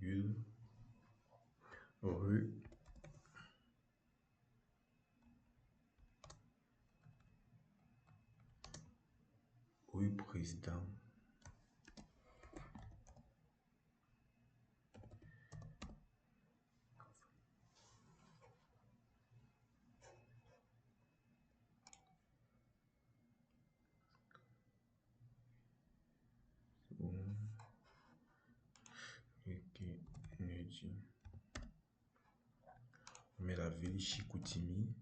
virgule, rue, rue Président, on met la ville Chicoutimi,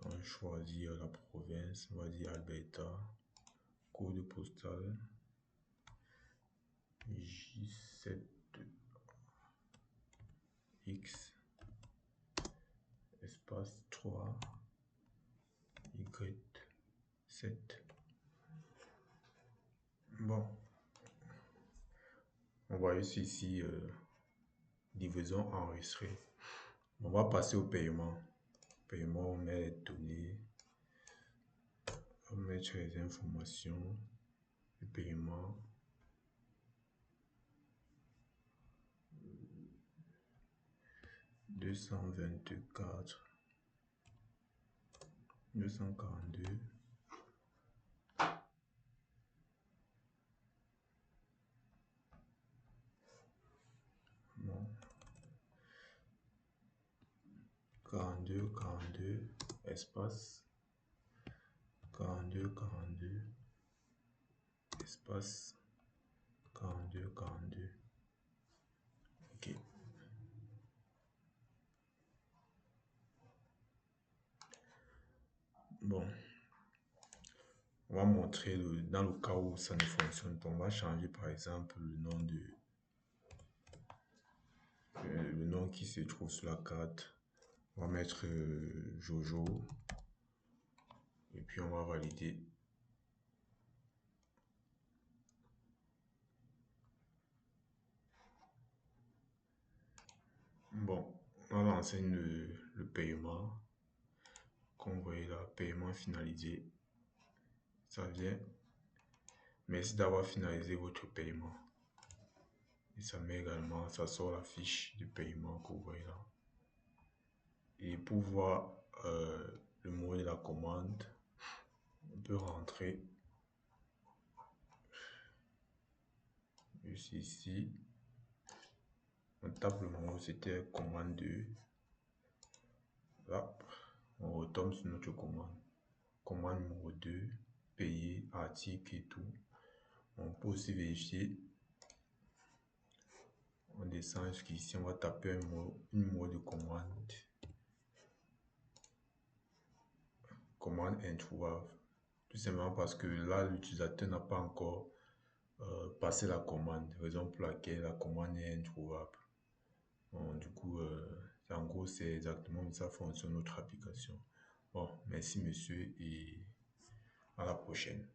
on choisit la province, on va dire Alberta, code postal J7X, espace 3, Y7. Bon, on voit ici livraison enregistrée. On va passer au paiement. Paiement, on met les données, on va mettre les informations du paiement. « 224 242 bon. 42 espace 42 espace 42 ok. Bon, on va montrer dans le cas où ça ne fonctionne pas, on va changer par exemple le nom qui se trouve sur la carte. On va mettre Jojo et puis on va valider. Bon, on va lancer le paiement. Comme vous voyez là, paiement finalisé. Ça vient. Merci d'avoir finalisé votre paiement. Et ça met également, ça sort la fiche de paiement que vous voyez là. Et pour voir le mot de la commande, on peut rentrer juste ici. On tape le mot, c'était commande 2. Là, on retombe sur notre commande. Commande numéro 2, payer, article et tout. On peut aussi vérifier. On descend jusqu'ici, on va taper une mot de commande. Commande introuvable. Tout simplement parce que là, l'utilisateur n'a pas encore passé la commande. Raison pour laquelle la commande est introuvable. Bon, du coup, en gros, c'est exactement comme ça fonctionne notre application. Bon, merci monsieur et à la prochaine.